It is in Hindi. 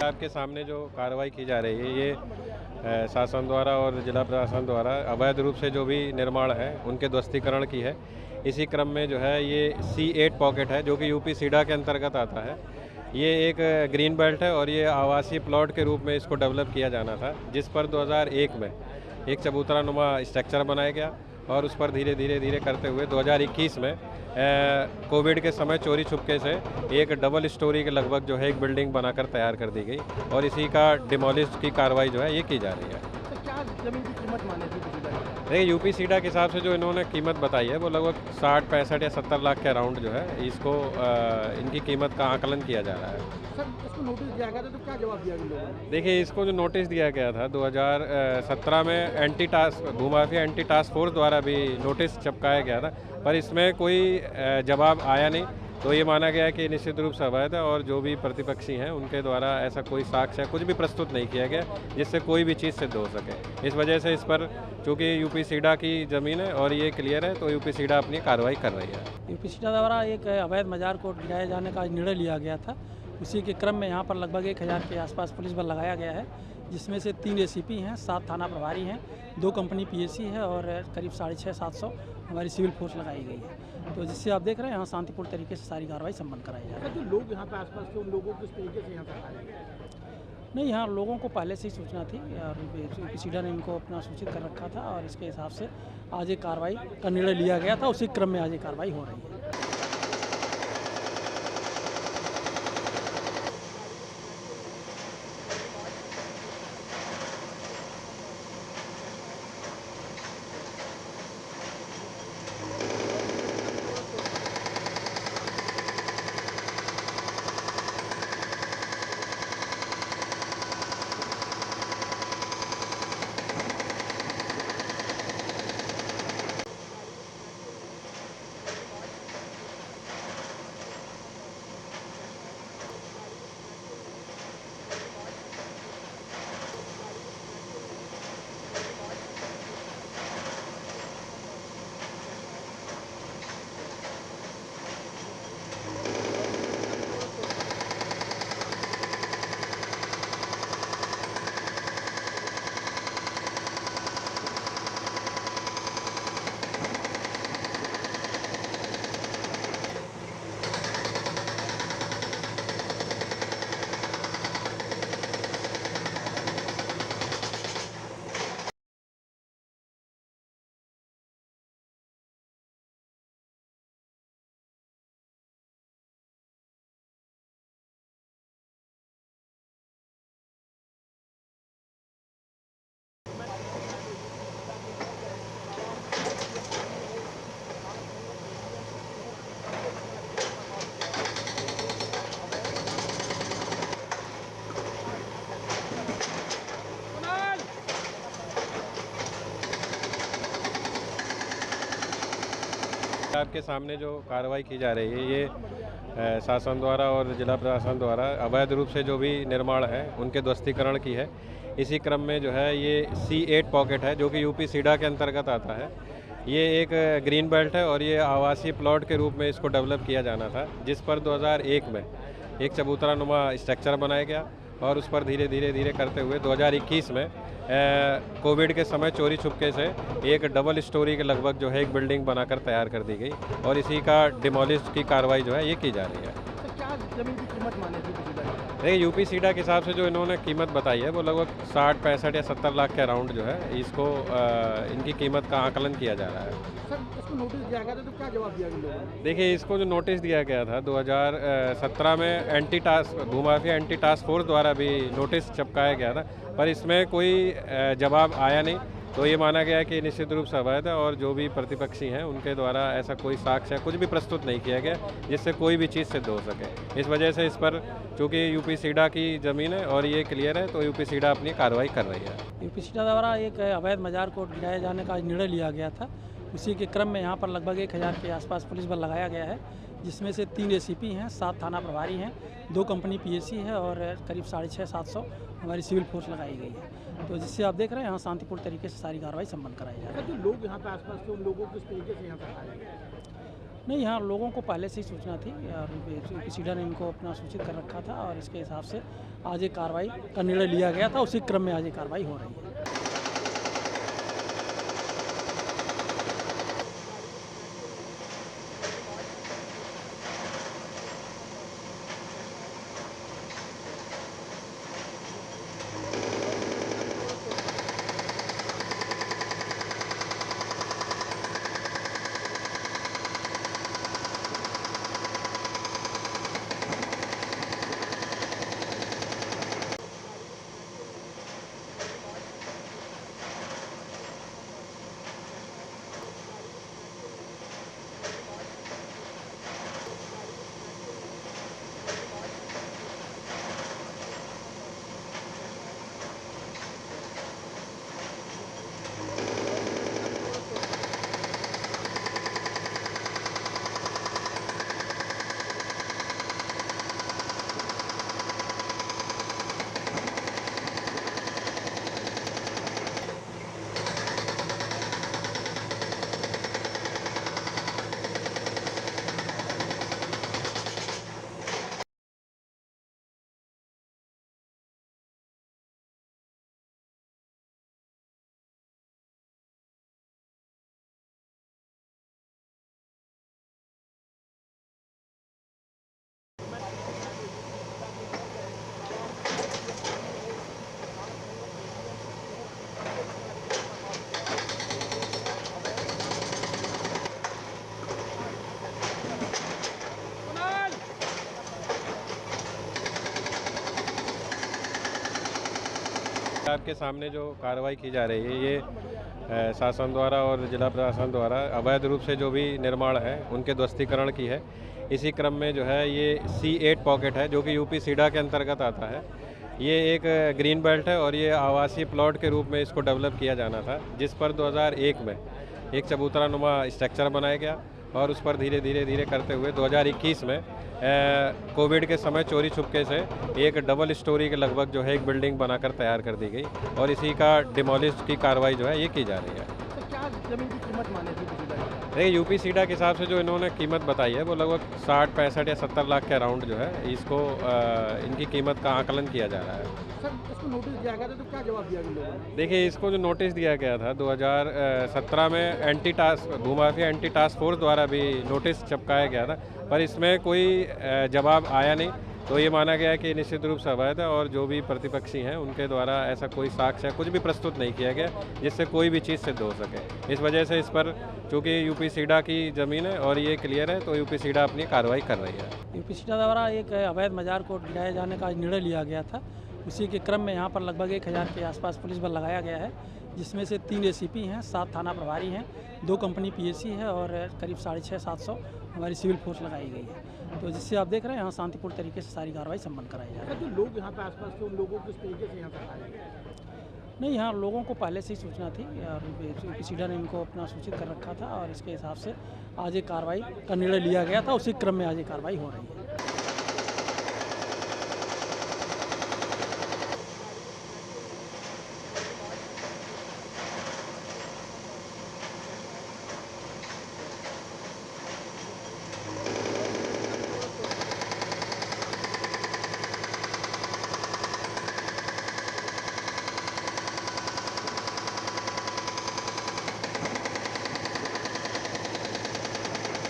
आपके सामने जो कार्रवाई की जा रही है ये शासन द्वारा और जिला प्रशासन द्वारा अवैध रूप से जो भी निर्माण है उनके ध्वस्तीकरण की है। इसी क्रम में जो है ये C8 पॉकेट है जो कि यूपी सीडा के अंतर्गत आता है। ये एक ग्रीन बेल्ट है और ये आवासीय प्लॉट के रूप में इसको डेवलप किया जाना था, जिस पर 2001 में एक चबूतरा नुमा स्ट्रक्चर बनाया गया और उस पर धीरे धीरे करते हुए 2021 में कोविड के समय चोरी छुपके से एक डबल स्टोरी के लगभग जो है एक बिल्डिंग बनाकर तैयार कर दी गई और इसी का डिमोलिश की कार्रवाई जो है ये की जा रही है। तो क्या जमीन की कीमत माने थी? देखिए यूपी सीडा के हिसाब से जो इन्होंने कीमत बताई है वो लगभग 60, 65 या 70 लाख के अराउंड जो है इसको इनकी कीमत का आकलन किया जा रहा है। सर, इसको नोटिस दिया गया था तो क्या जवाब दिया गया लोगों ने? देखिए इसको जो नोटिस दिया गया था 2017 में भूमाफिया एंटी टास्क फोर्स द्वारा भी नोटिस चिपकाया गया था, पर इसमें कोई जवाब आया नहीं। तो ये माना गया कि निश्चित रूप से अवैध है और जो भी प्रतिपक्षी हैं उनके द्वारा ऐसा कोई साक्ष्य कुछ भी प्रस्तुत नहीं किया गया जिससे कोई भी चीज़ सिद्ध हो सके। इस वजह से इस पर चूँकि यूपी सीडा की ज़मीन है और ये क्लियर है तो यूपी सीडा अपनी कार्रवाई कर रही है। यूपी सीडा द्वारा एक अवैध मजार को गिराए जाने का निर्णय लिया गया था। उसी के क्रम में यहाँ पर लगभग 1000 के आसपास पुलिस बल लगाया गया है, जिसमें से 3 एसीपी हैं, 7 थाना प्रभारी हैं, 2 कंपनी पीएसी है और करीब 650-700 हमारी सिविल फोर्स लगाई गई है। तो जिससे आप देख रहे हैं यहाँ शांतिपूर्ण तरीके से सारी कार्रवाई संपन्न कराई जा रही है। जो लोग यहाँ पे आसपास के उन लोगों को किस तरीके से यहाँ तक आए? नहीं, यहाँ लोगों को पहले से ही सूचना थी और यूपी सीडा ने इनको अपना सूचित कर रखा था और इसके हिसाब से आज एक कार्रवाई का निर्णय लिया गया था। उसी क्रम में आज एक कार्रवाई हो रही है। आपके सामने जो कार्रवाई की जा रही है ये शासन द्वारा और जिला प्रशासन द्वारा अवैध रूप से जो भी निर्माण है उनके ध्वस्तीकरण की है। इसी क्रम में जो है ये C8 पॉकेट है जो कि यूपी सीडा के अंतर्गत आता है। ये एक ग्रीन बेल्ट है और ये आवासीय प्लॉट के रूप में इसको डेवलप किया जाना था, जिस पर 2001 में एक चबूतरा नुमा स्ट्रक्चर बनाया गया और उस पर धीरे धीरे करते हुए 2021 में कोविड के समय चोरी छुपके से एक डबल स्टोरी के लगभग जो है एक बिल्डिंग बनाकर तैयार कर दी गई और इसी का डिमोलिश की कार्रवाई जो है ये की जा रही है। तो क्या जमीन की कीमत माने थी? देखिए यूपी सीडा के हिसाब से जो इन्होंने कीमत बताई है वो लगभग 60, 65 या 70 लाख के अराउंड जो है इसको इनकी कीमत का आकलन किया जा रहा है। सर, इसको नोटिस दिया गया था तो क्या जवाब दिया गया लोगों ने? देखिए इसको जो नोटिस दिया गया था 2017 में भूमाफिया एंटी टास्क फोर्स द्वारा भी नोटिस चिपकाया गया था, पर इसमें कोई जवाब आया नहीं। तो ये माना गया कि निश्चित रूप से अवैध है और जो भी प्रतिपक्षी हैं उनके द्वारा ऐसा कोई साक्ष्य कुछ भी प्रस्तुत नहीं किया गया जिससे कोई भी चीज़ सिद्ध हो सके। इस वजह से इस पर चूँकि यूपी सीडा की ज़मीन है और ये क्लियर है तो यूपी सीडा अपनी कार्रवाई कर रही है। यूपी सीडा द्वारा एक अवैध मजार को गिराए जाने का निर्णय लिया गया था। उसी के क्रम में यहाँ पर लगभग 1000 के आसपास पुलिस बल लगाया गया है, जिसमें से 3 एसीपी हैं, 7 थाना प्रभारी हैं, 2 कंपनी पीएसी है और करीब 650-700 हमारी सिविल फोर्स लगाई गई है। तो जिससे आप देख रहे हैं यहाँ शांतिपूर्ण तरीके से सारी कार्रवाई संपन्न कराई जा रही है। जो लोग यहाँ पे आसपास के उन लोगों को किस तरीके से यहाँ तक आए? नहीं, यहाँ लोगों को पहले से ही सूचना थी और यूपी सीडा ने इनको अपना सूचित कर रखा था और इसके हिसाब से आज ये कार्रवाई का निर्णय लिया गया था। उसी क्रम में आज ये कार्रवाई हो रही है। आपके सामने जो कार्रवाई की जा रही है ये शासन द्वारा और जिला प्रशासन द्वारा अवैध रूप से जो भी निर्माण है उनके ध्वस्तीकरण की है। इसी क्रम में जो है ये C8 पॉकेट है जो कि यूपी सीडा के अंतर्गत आता है। ये एक ग्रीन बेल्ट है और ये आवासीय प्लॉट के रूप में इसको डेवलप किया जाना था, जिस पर 2001 में एक चबूतरा नुमा स्ट्रक्चर बनाया गया और उस पर धीरे धीरे करते हुए 2021 में कोविड के समय चोरी छुपके से एक डबल स्टोरी के लगभग जो है एक बिल्डिंग बनाकर तैयार कर दी गई और इसी का डिमोलिश की कार्रवाई जो है ये की जा रही है। तो क्या जमीन की कीमत माने थी देखिए यूपी सीडा के हिसाब से जो इन्होंने कीमत बताई है वो लगभग 60, 65 या 70 लाख के अराउंड जो है इसको इनकी कीमत का आकलन किया जा रहा है। सर, इसको नोटिस दिया गया था तो क्या जवाब दिया इन लोगों ने? देखिए इसको जो नोटिस दिया गया था 2017 में भूमाफिया एंटी टास्क फोर्स द्वारा भी नोटिस चिपकाया गया था, पर इसमें कोई जवाब आया नहीं। तो ये माना गया कि निश्चित रूप से अवैध है और जो भी प्रतिपक्षी हैं उनके द्वारा ऐसा कोई साक्ष्य कुछ भी प्रस्तुत नहीं किया गया जिससे कोई भी चीज़ सिद्ध हो सके। इस वजह से इस पर चूँकि यूपी सीडा की ज़मीन है और ये क्लियर है तो यूपी सीडा अपनी कार्रवाई कर रही है। यूपी सीडा द्वारा एक अवैध मजार कोर्ट गिराए जाने का निर्णय लिया गया था। उसी के क्रम में यहाँ पर लगभग 1000 के आसपास पुलिस बल लगाया गया है, जिसमें से 3 ACP हैं, 7 थाना प्रभारी हैं, 2 कंपनी PSC है और करीब 650-700 हमारी सिविल फोर्स लगाई गई है। तो जिससे आप देख रहे हैं यहाँ शांतिपूर्ण तरीके से सारी कार्रवाई संपन्न कराई जा रही है। जो लोग यहाँ पे आसपास थे उन लोगों को किस तरीके से यहाँ तक आए? नहीं, यहाँ लोगों को पहले से ही सूचना थी और यूपी सीडा ने इनको अपना सूचित कर रखा था और इसके हिसाब से आज ये कार्रवाई का निर्णय लिया गया था। उसी क्रम में आज ये कार्रवाई हो रही है।